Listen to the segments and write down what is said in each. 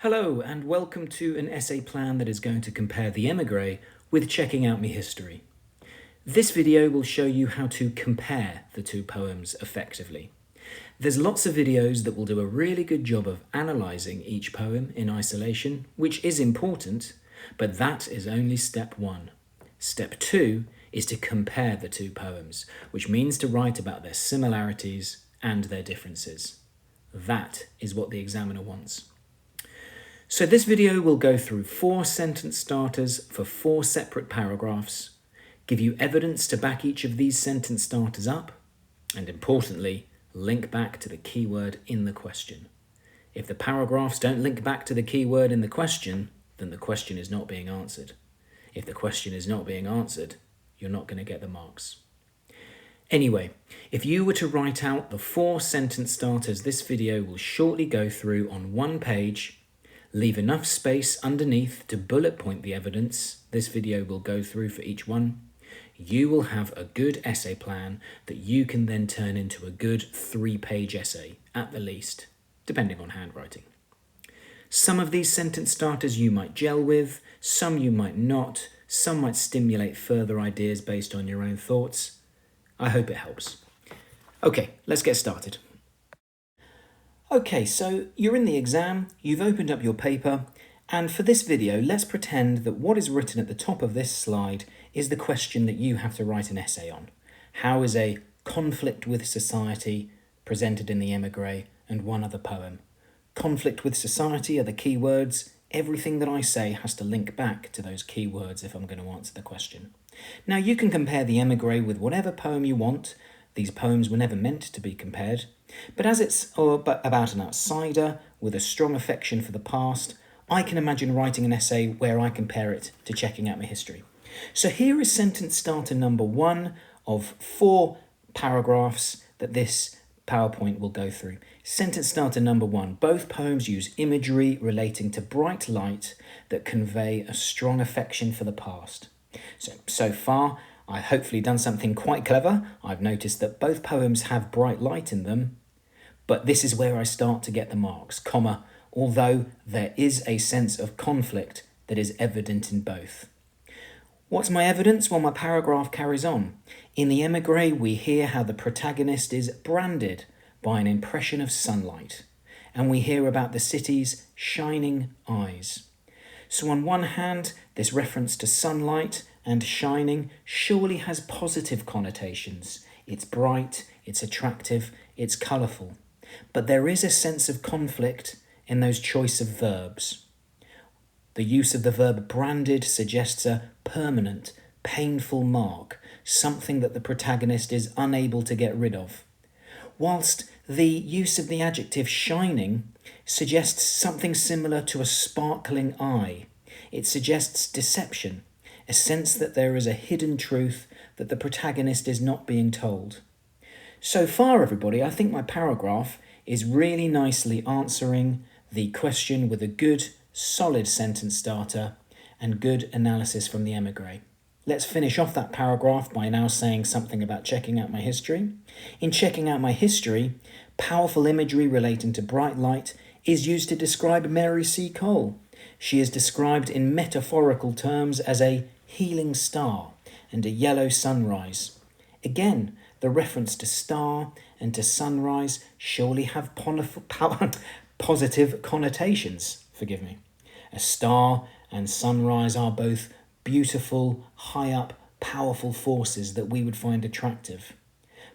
Hello and welcome to an essay plan that is going to compare the Emigree with Checking Out Me History. This video will show you how to compare the two poems effectively. There's lots of videos that will do a really good job of analysing each poem in isolation, which is important, but that is only step one. Step two is to compare the two poems, which means to write about their similarities and their differences. That is what the examiner wants. So this video will go through 4 sentence starters for 4 separate paragraphs, give you evidence to back each of these sentence starters up, and importantly, link back to the keyword in the question. If the paragraphs don't link back to the keyword in the question, then the question is not being answered. If the question is not being answered, you're not going to get the marks. Anyway, if you were to write out the 4 sentence starters this video will shortly go through on one page, leave enough space underneath to bullet point the evidence this video will go through for each one, you will have a good essay plan that you can then turn into a good 3-page essay, at the least, depending on handwriting. Some of these sentence starters you might gel with, some you might not, some might stimulate further ideas based on your own thoughts. I hope it helps. Okay, let's get started. Okay, so you're in the exam, you've opened up your paper, and for this video, let's pretend that what is written at the top of this slide is the question that you have to write an essay on. How is a conflict with society presented in the Emigree and one other poem? Conflict with society are the key words. Everything that I say has to link back to those key words if I'm going to answer the question. Now, you can compare the Emigree with whatever poem you want. These poems were never meant to be compared. But as it's about an outsider with a strong affection for the past, I can imagine writing an essay where I compare it to Checking Out My History. So here is sentence starter number 1 of 4 paragraphs that this PowerPoint will go through. Sentence starter number 1. Both poems use imagery relating to bright light that convey a strong affection for the past. So far, I've hopefully done something quite clever. I've noticed that both poems have bright light in them, but this is where I start to get the marks, comma, although there is a sense of conflict that is evident in both. What's my evidence? Well, my paragraph carries on. In the Emigree, we hear how the protagonist is branded by an impression of sunlight, and we hear about the city's shining eyes. So on one hand, this reference to sunlight and shining surely has positive connotations. It's bright, it's attractive, it's colourful. But there is a sense of conflict in those choice of verbs. The use of the verb branded suggests a permanent, painful mark, something that the protagonist is unable to get rid of. Whilst the use of the adjective shining suggests something similar to a sparkling eye. It suggests deception, a sense that there is a hidden truth that the protagonist is not being told. So far, everybody, I think my paragraph is really nicely answering the question with a good, solid sentence starter and good analysis from the Emigree. Let's finish off that paragraph by now saying something about Checking Out My History. In Checking Out My History, powerful imagery relating to bright light is used to describe Mary C. Cole. She is described in metaphorical terms as a healing star and a yellow sunrise. Again, the reference to star and to sunrise surely have positive connotations. Forgive me. A star and sunrise are both beautiful, high up, powerful forces that we would find attractive.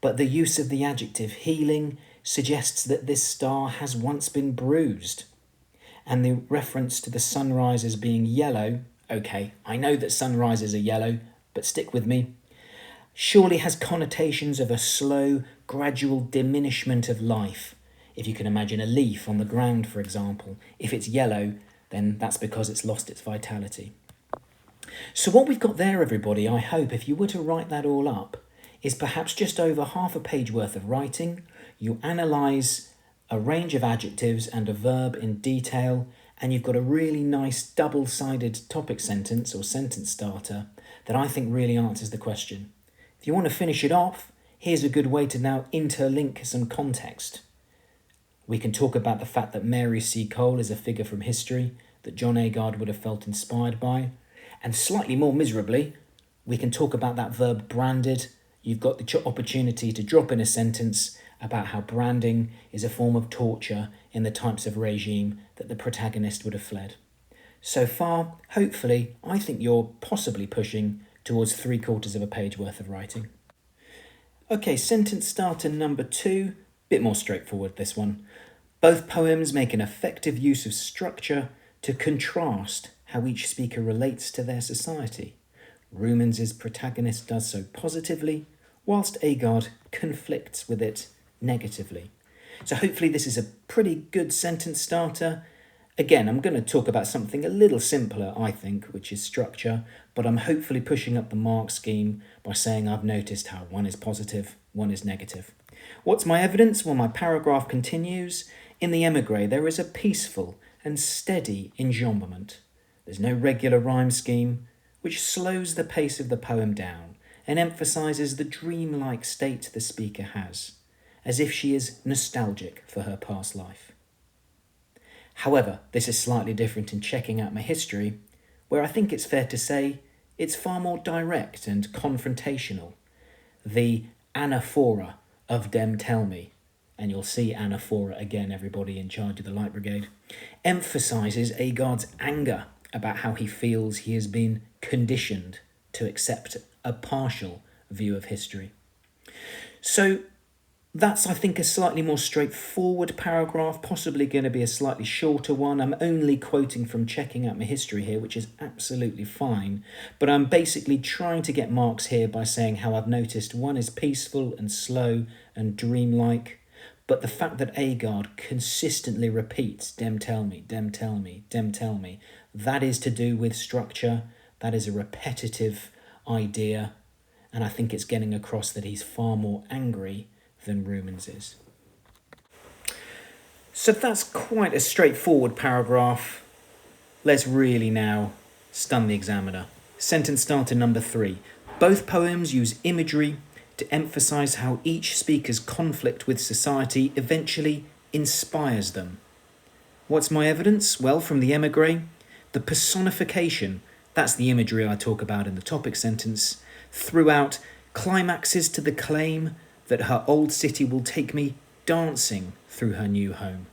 But the use of the adjective healing suggests that this star has once been bruised. And the reference to the sunrise as being yellow, okay, I know that sunrises are yellow, but stick with me, surely has connotations of a slow, gradual diminishment of life. If you can imagine a leaf on the ground, for example, if it's yellow, then that's because it's lost its vitality. So what we've got there, everybody, I hope, if you were to write that all up, is perhaps just over half a page worth of writing. You analyse a range of adjectives and a verb in detail, and you've got a really nice double-sided topic sentence or sentence starter that I think really answers the question. If you want to finish it off, here's a good way to now interlink some context. We can talk about the fact that Mary C. Cole is a figure from history that John Agard would have felt inspired by. And slightly more miserably, we can talk about that verb branded. You've got the opportunity to drop in a sentence about how branding is a form of torture in the types of regime that the protagonist would have fled. So far, hopefully, I think you're possibly pushing towards 3/4 of a page worth of writing. Okay, sentence starter number 2, bit more straightforward this one. Both poems make an effective use of structure to contrast how each speaker relates to their society. Rumans' protagonist does so positively, whilst Agard conflicts with it negatively. So hopefully this is a pretty good sentence starter. Again, I'm going to talk about something a little simpler, I think, which is structure, but I'm hopefully pushing up the mark scheme by saying I've noticed how one is positive, one is negative. What's my evidence? Well, my paragraph continues. In the Emigree, there is a peaceful and steady enjambment. There's no regular rhyme scheme, which slows the pace of the poem down and emphasises the dreamlike state the speaker has, as if she is nostalgic for her past life. However, this is slightly different in Checking Out My History, where I think it's fair to say it's far more direct and confrontational. The anaphora of Dem Tell Me, and you'll see anaphora again, everybody in charge of the Light Brigade, emphasises Agard's anger about how he feels he has been conditioned to accept a partial view of history. So that's, I think, a slightly more straightforward paragraph, possibly going to be a slightly shorter one. I'm only quoting from Checking Out My History here, which is absolutely fine. But I'm basically trying to get marks here by saying how I've noticed one is peaceful and slow and dreamlike. But the fact that Agard consistently repeats, Dem tell me, Dem tell me, Dem tell me, that is to do with structure. That is a repetitive idea. And I think it's getting across that he's far more angry than Rumans is. So that's quite a straightforward paragraph. Let's really now stun the examiner. Sentence starter number 3. Both poems use imagery to emphasise how each speaker's conflict with society eventually inspires them. What's my evidence? Well, from the Emigree, the personification, that's the imagery I talk about in the topic sentence, throughout climaxes to the claim that her old city will take me dancing through her new home,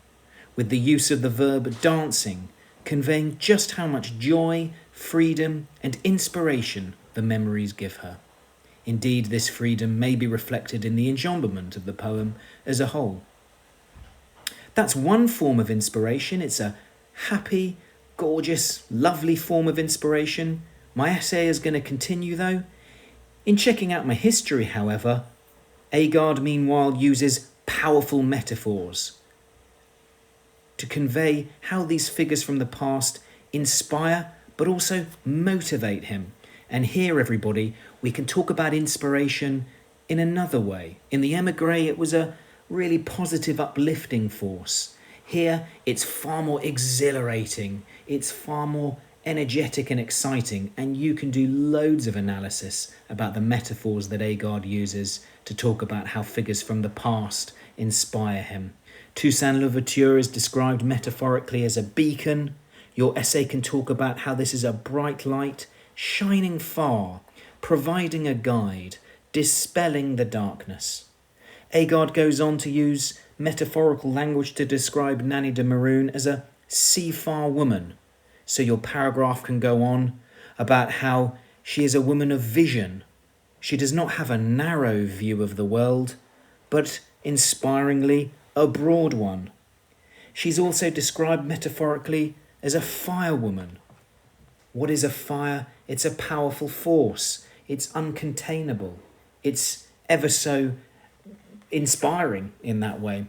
with the use of the verb dancing, conveying just how much joy, freedom, and inspiration the memories give her. Indeed, this freedom may be reflected in the enjambment of the poem as a whole. That's one form of inspiration. It's a happy, gorgeous, lovely form of inspiration. My essay is going to continue, though. In Checking Out My History, however, Agard, meanwhile, uses powerful metaphors to convey how these figures from the past inspire but also motivate him. And here, everybody, we can talk about inspiration in another way. In the Emigree, it was a really positive, uplifting force. Here, it's far more exhilarating. It's far more energetic and exciting, and you can do loads of analysis about the metaphors that Agard uses to talk about how figures from the past inspire him. Toussaint Louverture is described metaphorically as a beacon. Your essay can talk about how this is a bright light, shining far, providing a guide, dispelling the darkness. Agard goes on to use metaphorical language to describe Nanny de Maroon as a seafar woman. So your paragraph can go on about how she is a woman of vision. She does not have a narrow view of the world, but inspiringly a broad one. She's also described metaphorically as a fire woman. What is a fire? It's a powerful force. It's uncontainable. It's ever so inspiring in that way.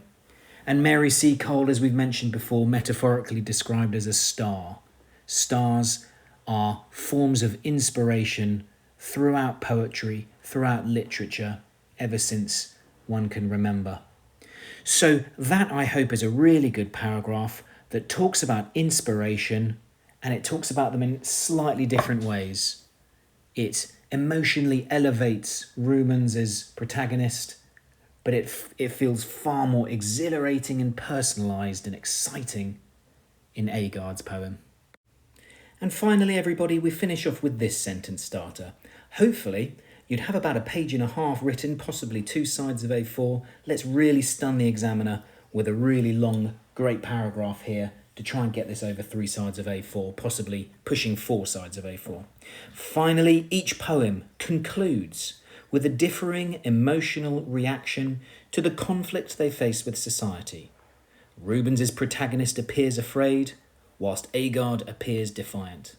And Mary C. Cole, as we've mentioned before, metaphorically described as a star. Stars are forms of inspiration throughout poetry, throughout literature, ever since one can remember. So that, I hope, is a really good paragraph that talks about inspiration, and it talks about them in slightly different ways. It emotionally elevates Rumans as protagonist, but it feels far more exhilarating and personalised and exciting in Agard's poem. And finally, everybody, we finish off with this sentence starter. Hopefully, you'd have about a page and a half written, possibly 2 sides of A4. Let's really stun the examiner with a really long, great paragraph here to try and get this over 3 sides of A4, possibly pushing 4 sides of A4. Finally, each poem concludes with a differing emotional reaction to the conflict they face with society. Rubens's protagonist appears afraid, whilst Agard appears defiant.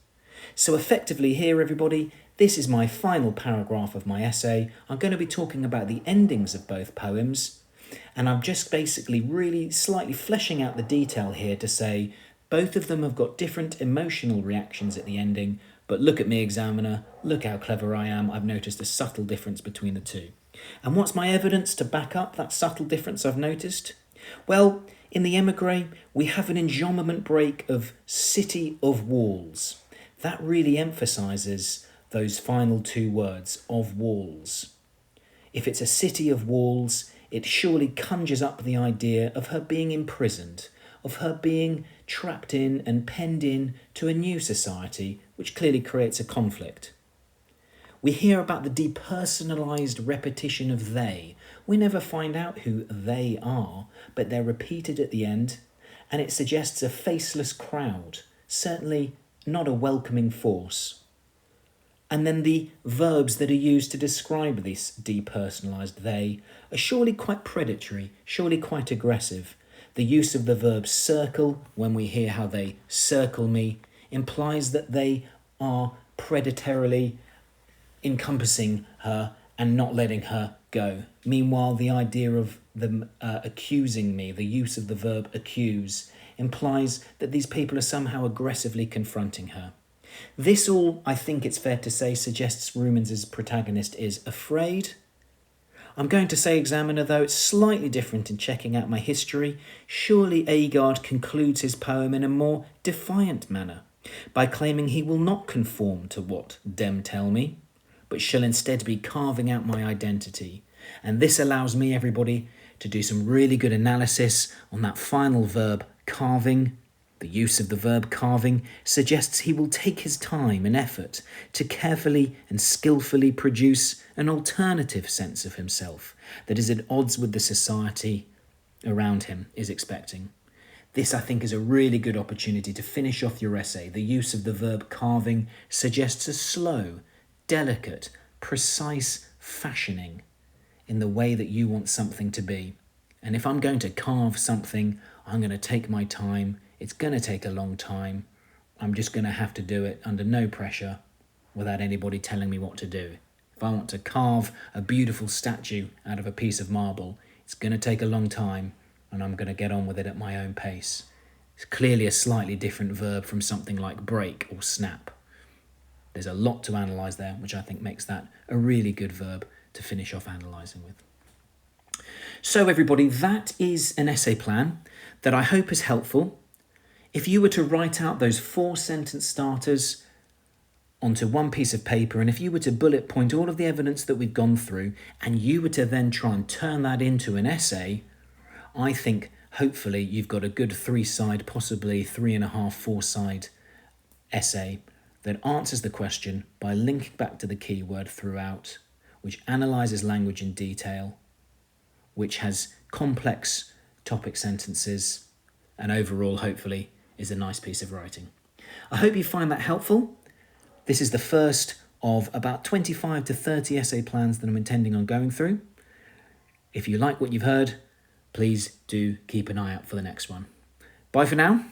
So effectively here, everybody, this is my final paragraph of my essay. I'm going to be talking about the endings of both poems, and I'm just basically really slightly fleshing out the detail here to say both of them have got different emotional reactions at the ending, but look at me, examiner, look how clever I am. I've noticed a subtle difference between the two. And what's my evidence to back up that subtle difference I've noticed? Well, in the Emigree, we have an enjambment break of city of walls. That really emphasises those final 2 words, of walls. If it's a city of walls, it surely conjures up the idea of her being imprisoned, of her being trapped in and penned in to a new society, which clearly creates a conflict. We hear about the depersonalised repetition of they. We never find out who they are, but they're repeated at the end, and it suggests a faceless crowd, certainly not a welcoming force. And then the verbs that are used to describe this depersonalised they are surely quite predatory, surely quite aggressive. The use of the verb circle, when we hear how they circle me, implies that they are predatorily encompassing her and not letting her go. Meanwhile, the idea of them accusing me, the use of the verb accuse, implies that these people are somehow aggressively confronting her. This all, I think it's fair to say, suggests Rubens's protagonist is afraid. I'm going to say, examiner, though, it's slightly different in checking out my history. Surely Agard concludes his poem in a more defiant manner, by claiming he will not conform to what dem tell me, but shall instead be carving out my identity. And this allows me, everybody, to do some really good analysis on that final verb, carving. The use of the verb carving suggests he will take his time and effort to carefully and skillfully produce an alternative sense of himself that is at odds with the society around him is expecting. This, I think, is a really good opportunity to finish off your essay. The use of the verb carving suggests a slow, delicate, precise fashioning in the way that you want something to be. And if I'm going to carve something, I'm going to take my time. It's going to take a long time. I'm just going to have to do it under no pressure without anybody telling me what to do. If I want to carve a beautiful statue out of a piece of marble, it's going to take a long time, and I'm going to get on with it at my own pace. It's clearly a slightly different verb from something like break or snap. There's a lot to analyse there, which I think makes that a really good verb to finish off analysing with. So everybody, that is an essay plan that I hope is helpful. If you were to write out those 4 sentence starters onto one piece of paper, and if you were to bullet point all of the evidence that we've gone through, and you were to then try and turn that into an essay, I think hopefully you've got a good 3-side, possibly 3.5, 4-side essay that answers the question by linking back to the keyword throughout, which analyses language in detail, which has complex topic sentences, and overall, hopefully, is a nice piece of writing. I hope you find that helpful. This is the first of about 25 to 30 essay plans that I'm intending on going through. If you like what you've heard, please do keep an eye out for the next one. Bye for now.